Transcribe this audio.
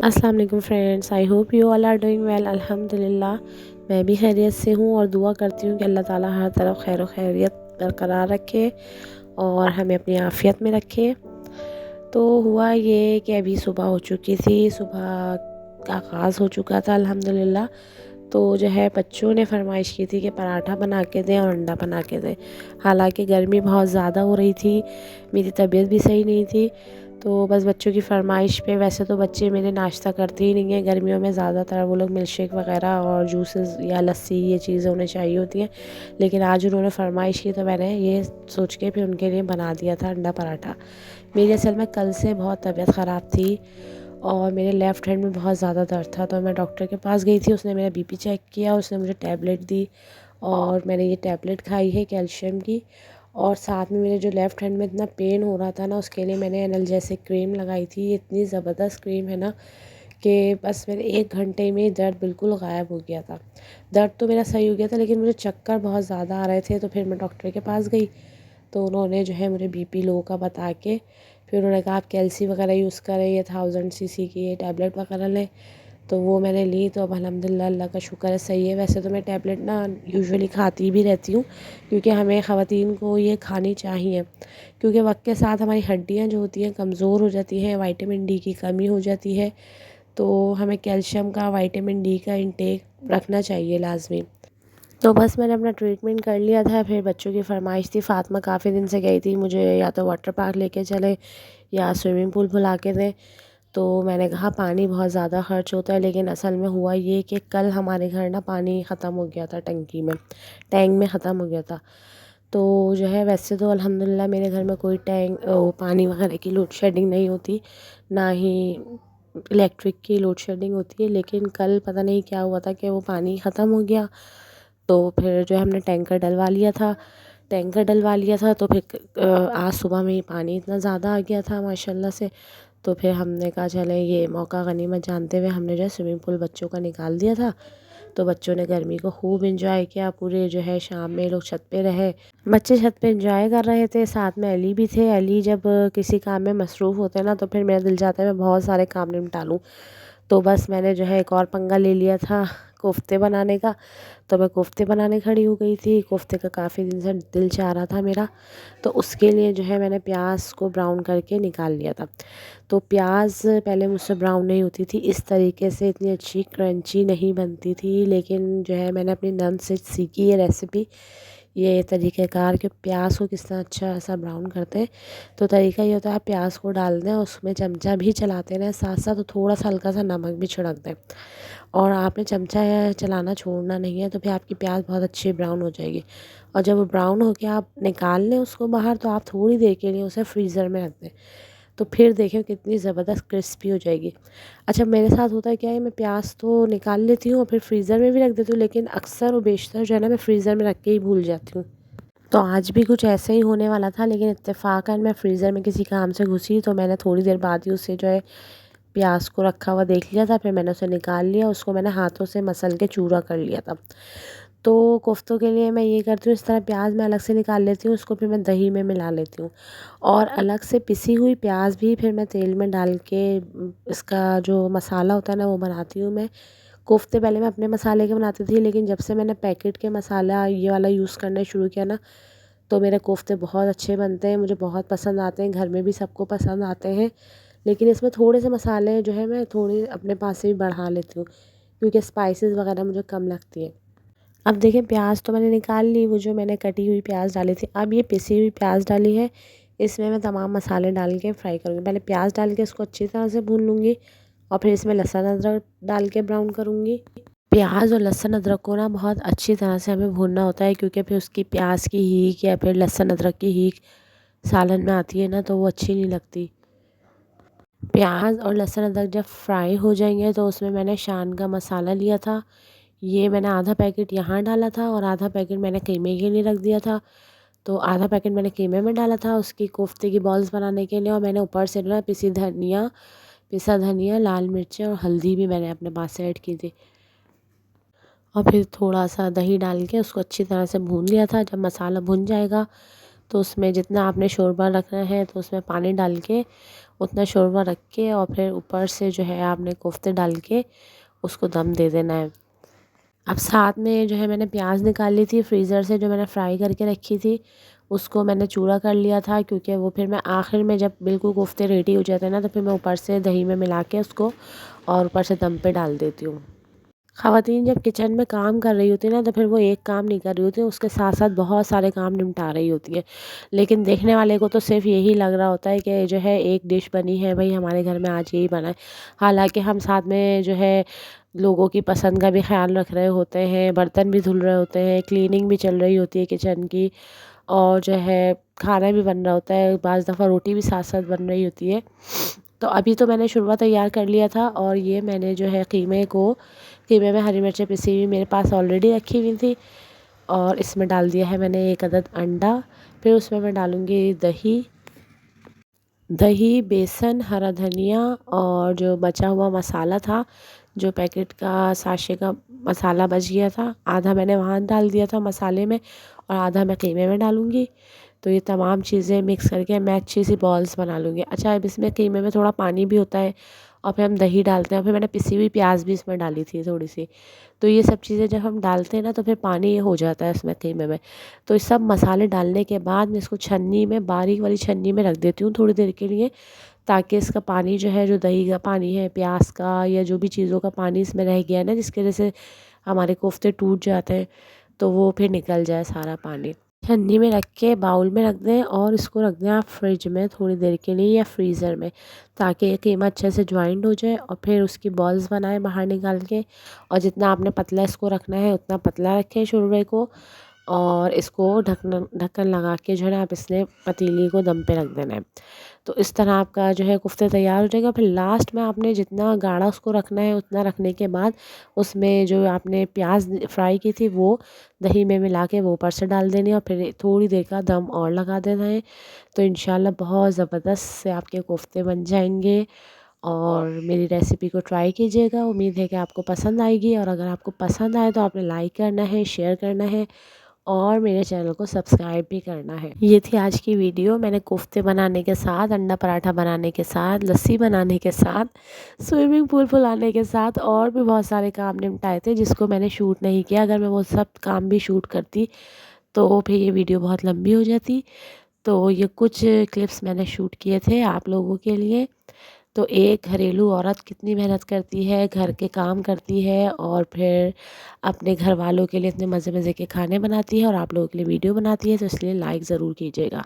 अस्सलाम वालेकुम friends, I hope you all are doing well. अल्हम्दुलिल्लाह मैं भी खैरियत से हूँ और दुआ करती हूँ कि अल्लाह ताला हर तरफ खैर व खैरियत बरकरार रखे और हमें अपनी आफ़ियत में रखे। तो हुआ ये कि अभी सुबह हो चुकी थी, सुबह का आगाज़ हो चुका था अल्हम्दुलिल्लाह। तो जो है बच्चों ने फरमाइश की थी कि पराठा बना के दें और अंडा बना के दें। हालांकि गर्मी बहुत ज़्यादा हो रही थी, मेरी तबीयत भी सही नहीं थी, तो बस बच्चों की फरमाइश पे। वैसे तो बच्चे मेरे नाश्ता करते ही नहीं हैं गर्मियों में, ज़्यादातर वो लोग मिल्क शेक वगैरह और जूसेस या लस्सी ये चीज़ें उन्हें चाहिए होती हैं। लेकिन आज उन्होंने फरमाइश की तो मैंने ये सोच के फिर उनके लिए बना दिया था अंडा पराठा। मेरी असल में कल से बहुत तबीयत ख़राब थी और मेरे लेफ़्ट हैंड में बहुत ज़्यादा दर्द था, तो मैं डॉक्टर के पास गई थी। उसने मेरा बीपी चेक किया, उसने मुझे टैबलेट दी और मैंने ये टैबलेट खाई है कैल्शियम की। और साथ में मेरे जो लेफ़्ट हैंड में इतना पेन हो रहा था ना, उसके लिए मैंने एनाल्जेसिक क्रीम लगाई थी। इतनी ज़बरदस्त क्रीम है ना कि बस मेरे 1 घंटे में दर्द बिल्कुल गायब हो गया था। दर्द तो मेरा सही हो गया था, लेकिन मुझे चक्कर बहुत ज़्यादा आ रहे थे। तो फिर मैं डॉक्टर के पास गई, तो उन्होंने जो है मुझे बीपी लो का बता के फिर उन्होंने कहा आप कैल्सी वगैरह यूज़ करें, ये 1000 सीसी की ये टैबलेट वगैरह लें। तो वो मैंने ली, तो अब अल्हम्दुलिल्लाह अल्लाह का शुक्र है सही है। वैसे तो मैं टैबलेट ना यूजुअली खाती भी रहती हूँ, क्योंकि हमें ख़वातीन को ये खानी चाहिए, क्योंकि वक्त के साथ हमारी हड्डियाँ जो होती हैं कमज़ोर हो जाती हैं, विटामिन डी की कमी हो जाती है। तो हमें कैल्शियम का, विटामिन डी का इंटेक रखना चाहिए लाजमी। तो बस मैंने अपना ट्रीटमेंट कर लिया था। फिर बच्चों की फरमाइश थी, फ़ातिमा काफ़ी दिन से गई थी मुझे या तो वाटर पार्क लेके चले या स्विमिंग पूल बुला के दें। तो मैंने कहा पानी बहुत ज़्यादा ख़र्च होता है, लेकिन असल में हुआ ये कि कल हमारे घर ना पानी ख़त्म हो गया था, टंकी में, टैंक में ख़त्म हो गया था। तो जो है वैसे तो अल्हम्दुलिल्लाह मेरे घर में कोई पानी वगैरह की लोड शेडिंग नहीं होती, ना ही इलेक्ट्रिक की लोड शेडिंग होती है। लेकिन कल पता नहीं क्या हुआ था कि वो पानी ख़त्म हो गया। तो फिर जो है हमने टैंकर डलवा लिया था, तो फिर आज सुबह में ही पानी इतना ज़्यादा आ गया था माशाल्लाह से। तो फिर हमने कहा चलें ये मौका गनीमत जानते हुए हमने जो है स्विमिंग पूल बच्चों का निकाल दिया था। तो बच्चों ने गर्मी को खूब एंजॉय किया, पूरे जो है शाम में लोग छत पे रहे, बच्चे छत पे एंजॉय कर रहे थे। साथ में अली भी थे। अली जब किसी काम में मसरूफ़ होते हैं ना, तो फिर मेरा दिल चाहता है मैं बहुत सारे काम निपटा लूँ। तो बस मैंने जो है एक और पंगा ले लिया था कोफ्ते बनाने का। तो मैं कोफ्ते बनाने खड़ी हो गई थी। कोफ्ते का काफ़ी दिन से दिल चाह रहा था मेरा, तो उसके लिए जो है मैंने प्याज को ब्राउन करके निकाल लिया था। तो प्याज पहले मुझसे ब्राउन नहीं होती थी इस तरीके से, इतनी अच्छी क्रंची नहीं बनती थी। लेकिन जो है मैंने अपनी नंद से सीखी ये रेसिपी, ये तरीक़ेकार कि प्याज को किस तरह अच्छा ऐसा ब्राउन करते हैं। तो तरीका ये होता है, आप प्याज को डाल दें, उसमें चमचा भी चलाते रहें साथ साथ, तो थोड़ा सा हल्का सा नमक भी छिड़क दें। और आपने चमचा चलाना छोड़ना नहीं है, तो फिर आपकी प्याज बहुत अच्छी ब्राउन हो जाएगी। और जब वो ब्राउन हो के आप निकाल लें उसको बाहर, तो आप थोड़ी देर के लिए उसे फ्रीज़र में रख दें, तो फिर देखें कितनी ज़बरदस्त क्रिस्पी हो जाएगी। अच्छा, मेरे साथ होता है क्या है, मैं प्याज तो निकाल लेती हूँ और फिर फ्रीज़र में भी रख देती हूँ, लेकिन अक्सर और बेशतर जो है ना मैं फ्रीज़र में रख के ही भूल जाती हूँ। तो आज भी कुछ ऐसे ही होने वाला था, लेकिन इत्तेफ़ाकन मैं फ्रीज़र में किसी काम से घुसी, तो मैंने थोड़ी देर बाद ही उसे जो है प्याज को रखा हुआ देख लिया था। फिर मैंने उसे निकाल लिया, उसको मैंने हाथों से मसल के चूरा कर लिया था। तो कोफ्तों के लिए मैं ये करती हूँ, इस तरह प्याज मैं अलग से निकाल लेती हूँ, उसको फिर मैं दही में मिला लेती हूँ और अलग से पिसी हुई प्याज भी फिर मैं तेल में डाल के इसका जो मसाला होता है ना वो बनाती हूँ मैं। कोफ्ते पहले मैं अपने मसाले के बनाती थी, लेकिन जब से मैंने पैकेट के मसाला ये वाला यूज़ करना शुरू किया ना, तो मेरे कोफ्ते बहुत अच्छे बनते हैं, मुझे बहुत पसंद आते हैं, घर में भी सबको पसंद आते हैं। लेकिन इसमें थोड़े से मसाले जो है मैं थोड़े अपने पास से भी बढ़ा लेती हूँ, क्योंकि स्पाइसेस वगैरह मुझे कम लगती है। अब देखिए प्याज तो मैंने निकाल ली, वो जो मैंने कटी हुई प्याज डाली थी। अब ये पिसी हुई प्याज डाली है, इसमें मैं तमाम मसाले डाल के फ्राई करूँगी। पहले प्याज डाल के इसको अच्छी तरह से भून लूँगी और फिर इसमें लहसुन अदरक डाल के ब्राउन करूँगी। प्याज और लहसुन अदरक को ना बहुत अच्छी तरह से हमें भूनना होता है, क्योंकि फिर उसकी प्याज की हीक या फिर लहसुन अदरक की हीक सालन में आती है ना, तो वो अच्छी नहीं लगती। प्याज और लहसुन अदरक जब फ्राई हो जाएंगे, तो उसमें मैंने शान का मसाला लिया था। ये मैंने आधा पैकेट यहाँ डाला था और आधा पैकेट मैंने कीमे के लिए रख दिया था। तो आधा पैकेट मैंने कीमे में डाला था उसकी कोफ्ते की बॉल्स बनाने के लिए, और मैंने ऊपर से ना पिसा धनिया, लाल मिर्चें और हल्दी भी मैंने अपने पास से ऐड की थी। और फिर थोड़ा सा दही डाल के उसको अच्छी तरह से भून लिया था। जब मसाला भुन जाएगा, तो उसमें जितना आपने शोरबा रखना है, तो उसमें पानी डाल के उतना शोरबा रख के और फिर ऊपर से जो है आपने कोफ्ते डाल के उसको दम दे देना है। अब साथ में जो है मैंने प्याज निकाल ली थी फ्रीज़र से, जो मैंने फ्राई करके रखी थी उसको मैंने चूरा कर लिया था, क्योंकि वो फिर मैं आखिर में जब बिल्कुल कोफ्ते रेडी हो जाते हैं ना, तो फिर मैं ऊपर से दही में मिला के उसको और ऊपर से दम पे डाल देती हूँ। ख़वातीन जब किचन में काम कर रही होती है ना, तो फिर वो एक काम नहीं कर रही होती, उसके साथ साथ बहुत सारे काम निपटा रही होती है। लेकिन देखने वाले को तो सिर्फ यही लग रहा होता है कि जो है एक डिश बनी है, भाई हमारे घर में आज यही बना है। हालांकि हम साथ में जो है लोगों की पसंद का भी ख्याल रख रहे होते हैं, बर्तन भी धुल रहे होते हैं, क्लीनिंग भी चल रही होती है किचन की, और जो है खाना भी बन रहा होता है, बाज़ दफ़ा रोटी भी साथ साथ बन रही होती है। तो अभी तो मैंने शोरबा तैयार कर लिया था, और ये मैंने जो है कीमे में हरी मिर्चें पिसी हुई मेरे पास ऑलरेडी रखी हुई थी, और इसमें डाल दिया है मैंने एक अदद अंडा। फिर उसमें मैं डालूँगी दही, बेसन, हरा धनिया, और जो बचा हुआ मसाला था, जो पैकेट का साशे का मसाला बच गया था, आधा मैंने वहाँ डाल दिया था मसाले में और आधा मैं कीमे में डालूँगी। तो ये तमाम चीज़ें मिक्स करके मैं अच्छी सी बॉल्स बना लूँगी। अच्छा, अब इसमें कीमे में थोड़ा पानी भी होता है, और फिर हम दही डालते हैं, और फिर मैंने पिसी हुई प्याज भी इसमें डाली थी थोड़ी सी। तो ये सब चीज़ें जब हम डालते हैं ना, तो फिर पानी हो जाता है इसमें कीमे में। तो ये सब मसाले डालने के बाद मैं इसको छन्नी में, बारीक वाली छन्नी में रख देती हूँ थोड़ी देर के लिए, ताकि इसका पानी जो है, जो दही का पानी है, प्याज का, या जो भी चीज़ों का पानी इसमें रह गया है ना, जिसकी वजह से हमारे कोफ्ते टूट जाते हैं, तो वो फिर निकल जाए सारा पानी। छन्नी में रख के बाउल में रख दें, और इसको रख दें आप फ्रिज में थोड़ी देर के लिए या फ्रीज़र में, ताकि ये कीमा अच्छे से ज्वाइंट हो जाए। और फिर उसकी बॉल्स बनाएं बाहर निकाल के, और जितना आपने पतला इसको रखना है उतना पतला रखें शोरबे को, और इसको ढक्कन लगा के जो है ना, आप इसने पतीली को दम पे रख देना है। तो इस तरह आपका जो है कोफ्ता तैयार हो जाएगा। फिर लास्ट में आपने जितना गाढ़ा उसको रखना है उतना रखने के बाद उसमें जो आपने प्याज फ्राई की थी वो दही में मिला के वो ऊपर से डाल देनी है, और फिर थोड़ी देर का दम और लगा देना है। तो इंशाल्लाह बहुत ज़बरदस्त से आपके कोफ्ते बन जाएंगे। और मेरी रेसिपी को ट्राई कीजिएगा, उम्मीद है कि आपको पसंद आएगी, और अगर आपको पसंद आए तो आपने लाइक करना है, शेयर करना है, और मेरे चैनल को सब्सक्राइब भी करना है। ये थी आज की वीडियो। मैंने कोफ्ते बनाने के साथ, अंडा पराठा बनाने के साथ, लस्सी बनाने के साथ, स्विमिंग पूल फुलाने के साथ और भी बहुत सारे काम निपटाए थे, जिसको मैंने शूट नहीं किया। अगर मैं वो सब काम भी शूट करती तो फिर ये वीडियो बहुत लंबी हो जाती। तो ये कुछ क्लिप्स मैंने शूट किए थे आप लोगों के लिए। तो एक घरेलू औरत कितनी मेहनत करती है, घर के काम करती है, और फिर अपने घर वालों के लिए इतने मज़े मज़े के खाने बनाती है, और आप लोगों के लिए वीडियो बनाती है, तो इसलिए लाइक ज़रूर कीजिएगा।